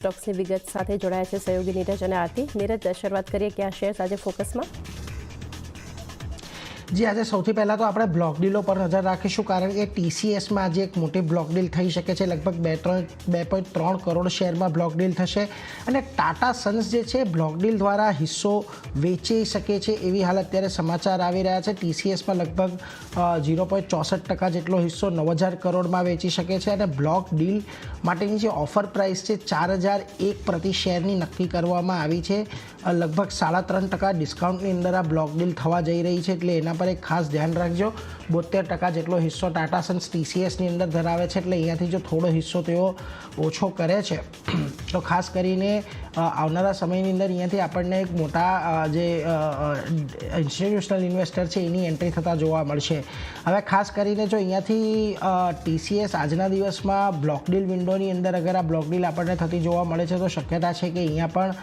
સ્ટોક્સની વિગત સાથે જોડાયા છે સહયોગી નીરજ અને આરતી. નીરજ, શરૂઆત કરીએ કયા શેર્સ આજે ફોકસમાં? જી, આજે સૌથી પહેલાં તો આપણે બ્લોક ડીલો પર નજર રાખીશું, કારણ કે TCSમાં આજે એક મોટી બ્લોક ડીલ થઈ શકે છે. લગભગ 2.3 કરોડ શેરમાં બ્લોક ડીલ થશે અને ટાટા સન્સ જે છે બ્લોક ડીલ દ્વારા હિસ્સો વેચી શકે છે એવી હાલ અત્યારે સમાચાર આવી રહ્યા છે. TCSમાં લગભગ 0.64% જેટલો હિસ્સો 9,000 કરોડમાં વેચી શકે છે અને બ્લોક ડીલ માટેની જે ઓફર પ્રાઇસ છે 4,001 પ્રતિ શેરની નક્કી કરવામાં આવી છે. લગભગ 3.5% ડિસ્કાઉન્ટની અંદર આ બ્લોક ડીલ થવા જઈ રહી છે, એટલે એના પર એક ખાસ ધ્યાન રાખજો. 72% જેટલો હિસ્સો ટાટા સન્સ TCSની અંદર ધરાવે છે, એટલે અહીંયાથી જો થોડો હિસ્સો તેઓ ઓછો કરે છે તો ખાસ કરીને આવનારા સમયની અંદર અહીંયાથી આપણને એક મોટા જે ઇન્સ્ટિટ્યુશનલ ઇન્વેસ્ટર છે એની એન્ટ્રી થતાં જોવા મળશે. હવે ખાસ કરીને જો અહીંયાથી TCS આજના દિવસમાં બ્લોક ડીલ વિન્ડોની અંદર અગર આ બ્લોક ડીલ આપણને થતી જોવા મળે છે તો શક્યતા છે કે અહીંયા પણ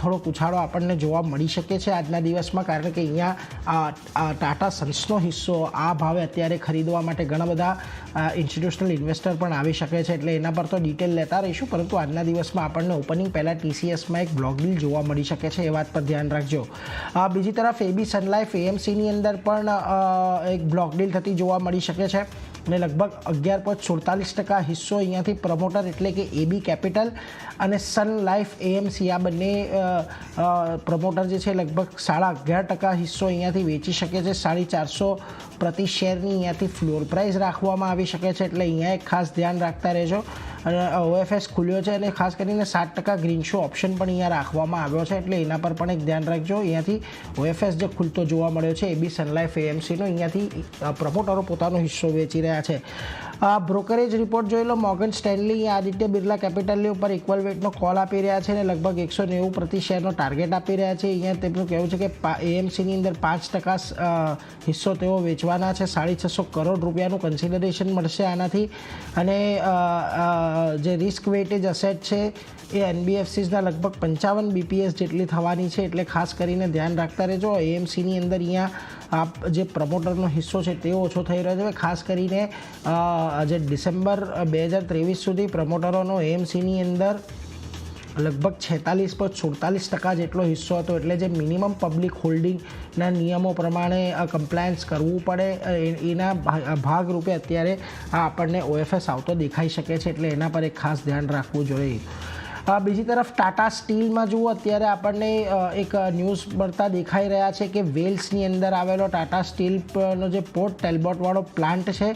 થોડોક ઉછાળો આપણને જોવા મળી શકે છે આજના દિવસમાં, કારણ કે અહીંયા ટાટા સન્સનો હિસ્સો આ ભાવે અત્યારે ખરીદવા માટે ઘણા બધા ઇન્સ્ટિટ્યુશનલ ઇન્વેસ્ટર પણ આવી શકે છે, એટલે એના પર તો ડિટેલ લેતા રહીશું. પરંતુ આજના દિવસમાં આપણને ઓપનિંગ પહેલાં TCSમાં એક બ્લોક ડીલ જોવા મળી શકે છે, એ વાત પર ધ્યાન રાખજો. બીજી તરફ AB સનલાઇફ AMCની અંદર પણ એક બ્લોક ડીલ થતી જોવા મળી શકે છે અને લગભગ 11.47% હિસ્સો અહીંયાથી પ્રમોટર એટલે કે AB કેપિટલ અને સન લાઈફ AMC આ બંને પ્રમોટર જે છે લગભગ 11.5% હિસ્સો અહીંયાથી વેચી શકે છે. 450 પ્રતિ શેરની અહીંયાથી ફ્લોર પ્રાઇસ રાખવામાં આવી શકે છે, એટલે અહીંયા એક ખાસ ધ્યાન રાખતા રહેજો. અને OFS ખુલ્યો છે અને ખાસ કરીને 7% ગ્રીન શો ઓપ્શન પણ અહીંયા રાખવામાં આવ્યો છે, એટલે એના પર પણ એક ધ્યાન રાખજો. અહીંયાથી OFS જે ખુલતો જોવા મળ્યો છે AB સનલાઇફ AMCનો, અહીંયાથી પ્રમોટરો પોતાનો હિસ્સો વેચી રહ્યા છે. બ્રોકરેજ રિપોર્ટ જોઈ લો. મોર્ગન સ્ટેનલી આદિત્ય બિરલા કેપિટલની ઉપર ઇક્વલ વેટનો કોલ આપી રહ્યા છે અને લગભગ 190 પ્રતિ શેરનો ટાર્ગેટ આપી રહ્યા છે. અહીંયા તેમનું કહેવું છે કે AMCની અંદર 5% હિસ્સો તેઓ વેચવાના છે. 650 કરોડ રૂપિયાનું કન્સિડરેશન મળશે આનાથી. અને જે રિસ્ક વેટેજ અસેટ છે એ NBFCsના લગભગ 55 BPS જેટલી થવાની છે, એટલે ખાસ કરીને ધ્યાન રાખતા રહેજો. AMCની અંદર અહીંયા જે પ્રમોટરનો હિસ્સો છે તે ઓછો થઈ રહ્યો છે. ખાસ કરીને જે ડિસેમ્બર 2023 સુધી પ્રમોટરોનો AMCની અંદર લગભગ 46.47% જેટલો હિસ્સો હતો, એટલે જે મિનિમમ પબ્લિક હોલ્ડિંગના નિયમો પ્રમાણે કમ્પ્લાયન્સ કરવું પડે એના ભાગરૂપે અત્યારે આ આપણને OFS આવતો દેખાઈ શકે છે, એટલે એના પર એક ખાસ ધ્યાન રાખવું જોઈએ. બીજી તરફ ટાટા સ્ટીલમાં જુઓ, અત્યારે આપણને એક ન્યૂઝ મળતા દેખાઈ રહ્યા છે કે વેલ્સની અંદર આવેલો ટાટા સ્ટીલનો જે પોર્ટ ટેલબોટવાળો પ્લાન્ટ છે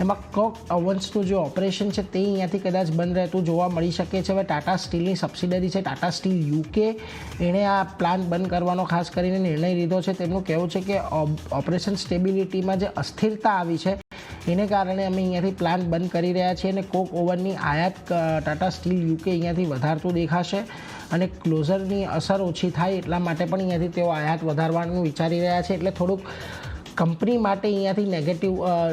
એમાં કોક ઓવન્સનું જે ઓપરેશન છે તે અહીંયાથી કદાચ બંધ રહેતું જોવા મળી શકે છે. હવે ટાટા સ્ટીલની સબસિડરી છે ટાટા સ્ટીલ UK, એણે આ પ્લાન્ટ બંધ કરવાનો ખાસ કરીને નિર્ણય લીધો છે. તેમનું કહેવું છે કે ઓપરેશન સ્ટેબિલિટીમાં જે અસ્થિરતા આવી છે એને કારણે અમે અહીંયાથી પ્લાન્ટ બંધ કરી રહ્યા છીએ અને કોક ઓવનની આયાત ટાટા સ્ટીલ UK અહીંયાથી વધારતું દેખાશે અને ક્લોઝરની અસર ઓછી થાય એટલા માટે પણ અહીંયાથી તેઓ આયાત વધારવાનું વિચારી રહ્યા છે, એટલે થોડુંક કંપની માટે અહીંયાથી નેગેટિવ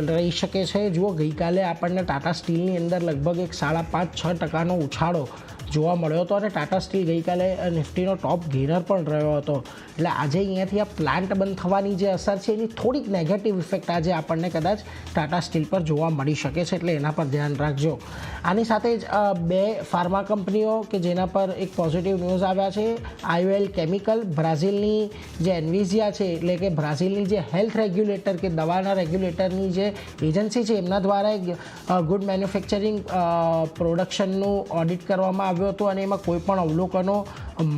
રહી શકે છે. જુઓ, ગઈકાલે આપણને ટાટા સ્ટીલની અંદર લગભગ એક 5.5-6% ઉછાળો જોવા મળ્યો હતો અને ટાટા સ્ટીલ ગઈકાલે નિફ્ટીનો ટોપ ગેનર પણ રહ્યો હતો, એટલે આજે અહીંયાથી આ પ્લાન્ટ બંધ થવાની જે અસર છે એની થોડીક નેગેટિવ ઇફેક્ટ આજે આપણને કદાચ ટાટા સ્ટીલ પર જોવા મળી શકે છે, એટલે એના પર ધ્યાન રાખજો. આની સાથે જ બે ફાર્મા કંપનીઓ કે જેના પર એક પોઝિટિવ ન્યૂઝ આવ્યા છે. IOL કેમિકલ, બ્રાઝિલની જે એન્વિઝિયા છે એટલે કે બ્રાઝિલની જે હેલ્થ રેગ્યુલેટર કે દવાના રેગ્યુલેટરની જે એજન્સી છે એમના દ્વારા એક ગુડ મેન્યુફેક્ચરિંગ પ્રોડક્શનનું ઓડિટ કરવામાં આવ્યું હતું અને એમાં કોઈ પણ અવલોકનો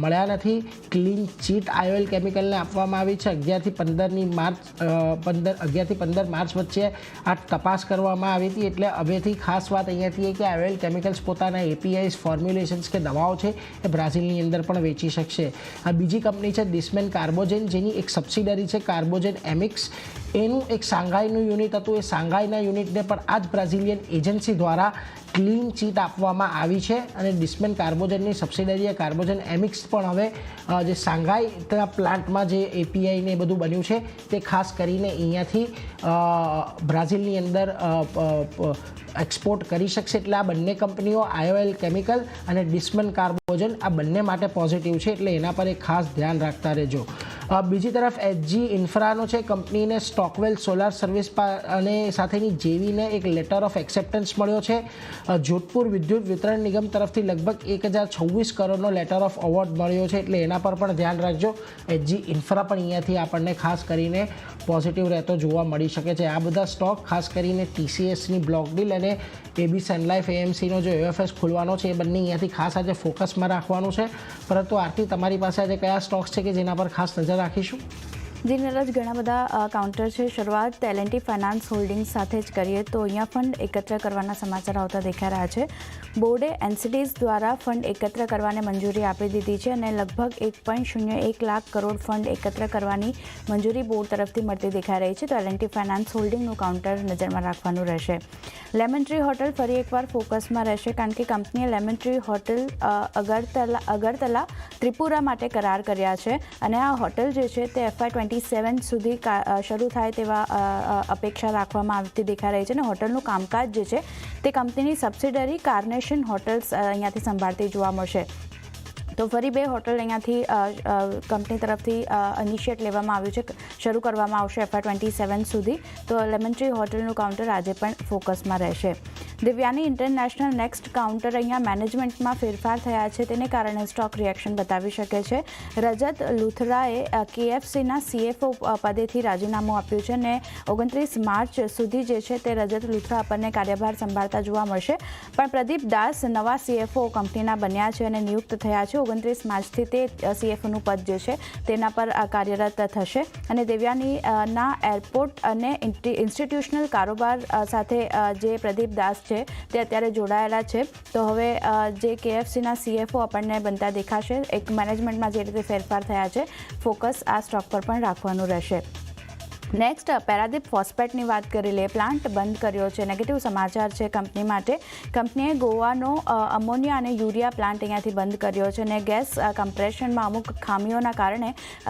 મળ્યા નથી. ક્લીન ચીટ IOL કેમિકલને આપવામાં આવી છે. 11થી 15 માર્ચ વચ્ચે આ તપાસ કરવામાં આવી હતી, એટલે હવેથી ખાસ વાત અહીંયાથી કે IOL કેમિકલ્સ પોતાના APIs, ફોર્મ્યુલેશન્સ કે દવાઓ છે એ બ્રાઝિલની અંદર પણ વેચી શકશે. આ બીજી કંપની છે ડિસ્મેન કાર્બોજેન, જેની એક સબસિડરી છે કાર્બોજેન એમિક્સ. એનું એક સાંઘાઈનું યુનિટ હતું, એ સાંઘાઈના યુનિટને પણ આ જ બ્રાઝિલિયન એજન્સી દ્વારા ક્લીન ચીટ આપવામાં આવી છે અને ડિસ્મેન કાર્બોજનની સબસિડરી કાર્બોજન એમિક્સ પણ હવે જે સાંઘાઈના પ્લાન્ટમાં જે API ને એ બધું બન્યું છે તે ખાસ કરીને અહીંયાથી બ્રાઝિલની અંદર એક્સપોર્ટ કરી શકશે. એટલે આ બંને કંપનીઓ IOL કેમિકલ અને ડિસ્મેન કાર્બોજન આ બંને માટે પોઝિટિવ છે, એટલે એના પર એક ખાસ ધ્યાન રાખતા રહેજો. બીજી તરફ એચજી ઇન્ફ્રાનો છે કંપનીને સ્ટોકવેલ સોલાર સર્વિસ અને સાથેની જેવીને એક લેટર ઓફ એક્સેપ્ટન્સ મળ્યો છે. જોધપુર વિદ્યુત વિતરણ નિગમ તરફથી લગભગ 1026 કરોડનો લેટર ઓફ અવોર્ડ મળ્યો છે, એટલે એના પર પણ ધ્યાન રાખજો. એચજી ઇન્ફ્રા પણ અહીંયાથી આપણને ખાસ કરીને પોઝિટિવ રહેતો જોવા મળી શકે છે. આ બધા સ્ટોક ખાસ કરીને ટીસીએસની બ્લોક ડીલ અને એબી સનલાઇફ એએમસીનો જો એફએસ ખોલવાનો છે એ બંને અહીંયાથી ખાસ આજે ફોકસમાં રાખવાનું છે. પરંતુ આરતી, તમારી પાસે આજે કયા સ્ટોક્સ છે કે જેના પર ખાસ નજર રાખીશું? જી નીરજ, ઘણા બધા કાઉન્ટર છે. શરૂઆત એલ&ટી ફાઇનાન્સ હોલ્ડિંગ્સ સાથે જ કરીએ તો અહીંયા ફંડ એકત્ર કરવાના સમાચાર આવતા દેખાઈ રહ્યા છે. બોર્ડે એનસીડીઝ દ્વારા ફંડ એકત્ર કરવાને મંજૂરી આપી દીધી છે અને લગભગ 1.01 લાખ કરોડ ફંડ એકત્ર કરવાની મંજૂરી બોર્ડ તરફથી મળતી દેખાઈ રહી છે. તો એલ&ટી ફાઇનાન્સ હોલ્ડિંગનું કાઉન્ટર નજરમાં રાખવાનું રહેશે. લેમન ટ્રી હોટલ ફરી એકવાર ફોકસમાં રહેશે, કારણ કે કંપનીએ lemon tree hotel Agartala Tripura માટે કરાર કર્યા છે અને આ હોટલ જે છે તે FY27 સુધી શરૂ થાય તેવા અપેક્ષા રાખવામાં આવતી દેખાઈ રહી છે. અને હોટલનું કામકાજ જે છે તે કંપનીની સબસિડરી કાર્નેશન હોટલ્સ અહીંયાથી સંભાળતી જોવા મળશે. તો ફરી 2 હોટલ અહીંયાથી કંપની તરફથી ઇનિશિયેટ લેવામાં આવ્યું છે, શરૂ કરવામાં આવશે FY27 સુધી. તો લેમન ટ્રી હોટલનું કાઉન્ટર આજે પણ ફોકસમાં રહેશે. દિવ્યાની ઇન્ટરનેશનલ નેક્સ્ટ કાઉન્ટર અહીંયા મેનેજમેન્ટમાં ફેરફાર થયા છે, તેને કારણે સ્ટોક રિએક્શન બતાવી શકે છે. રજત લુથરાએ KFCના CFO પદેથી રાજીનામું આપ્યું છે અને 29 માર્ચ સુધી જે છે તે રજત લુથરા આપણને કાર્યભાર સંભાળતા જોવા મળશે. પણ પ્રદીપ દાસ નવા CFO કંપનીના બન્યા છે અને નિયુક્ત થયા છે. 29 માર્ચથી તે CFOનું પદ જે છે તેના પર કાર્યરત થશે. અને દિવ્યાનીના એરપોર્ટ અને ઇન્સ્ટિટ્યુશનલ કારોબાર સાથે જે પ્રદીપ દાસ છે તે અત્યારે જોડાયેલા છે. તો હવે જે KFCના CFO આપણને બનતા દેખાશે. એક મેનેજમેન્ટમાં જે રીતે ફેરફાર થયા છે, ફોકસ આ સ્ટોક પર પણ રાખવાનું રહેશે. નેક્સ્ટ પેરાદીપ ફોસ્ફેટની વાત કરી લે. પ્લાન્ટ બંધ કર્યો છે, નેગેટિવ સમાચાર છે કંપની માટે. કંપનીએ ગોવાનો અમોનિયા અને યુરિયા પ્લાન્ટ અહીંયાથી બંધ કર્યો છે અને ગેસ કમ્પ્રેશનમાં અમુક ખામીઓના કારણે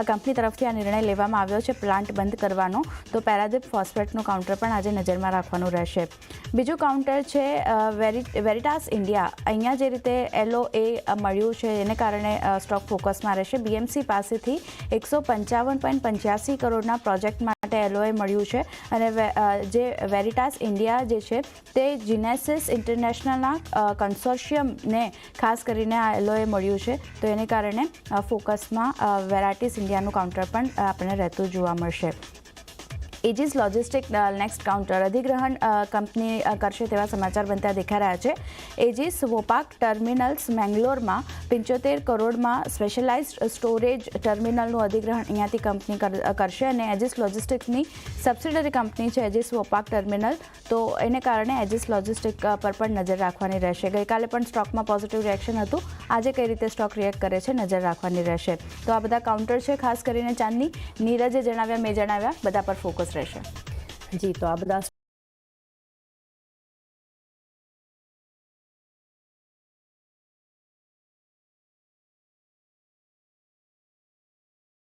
કંપની તરફથી આ નિર્ણય લેવામાં આવ્યો છે પ્લાન્ટ બંધ કરવાનો. તો પેરાદીપ ફોસ્ફેટનું કાઉન્ટર પણ આજે નજરમાં રાખવાનું રહેશે. બીજું કાઉન્ટર છે વેરિટાસ ઇન્ડિયા. અહીંયા જે રીતે LOA મળ્યું છે એને કારણે સ્ટોક ફોકસમાં રહેશે. BMC પાસેથી 155.85 કરોડના પ્રોજેક્ટ માટે LOA મળ્યું છે અને જે વેરિટાસ ઇન્ડિયા જે છે તે જીનેસિસ ઇન્ટરનેશનલના કન્સોર્શિયમને ખાસ કરીને આ LOA મળ્યું છે. તો એને કારણે ફોકસમાં વેરાઇટીસ ઇન્ડિયાનું કાઉન્ટર પણ આપણને રહેતું જોવા મળશે. એજીસ લોજિસ્ટિક નેક્સ્ટ કાઉન્ટર અધિગ્રહણ કંપની કરશે તેવા સમાચાર બનતા દેખાઈ રહ્યા છે. એજીસ વોપાક ટર્મિનલ્સ મેંગ્લોરમાં 75 કરોડમાં સ્પેશિયલાઇઝ્ડ સ્ટોરેજ ટર્મિનલનું અધિગ્રહણ અહીંયાથી કંપની કરશે અને એજીસ લોજિસ્ટિક્સની સબસિડરી કંપની છે એજીસ વોપાક ટર્મિનલ. તો એને કારણે એજીસ લોજિસ્ટિક પર પણ નજર રાખવાની રહેશે. ગઈકાલે પણ સ્ટોકમાં પોઝિટિવ રિએક્શન હતું. આજે કઈ રીતે સ્ટોક રિએક્ટ કરે છે નજર રાખવાની રહેશે. તો આ બધા કાઉન્ટર છે, ખાસ કરીને ચાંદની. નીરજે જણાવ્યા, મેં જણાવ્યા, બધા પર ફોકસ રહેશે. જી, તો આ બધા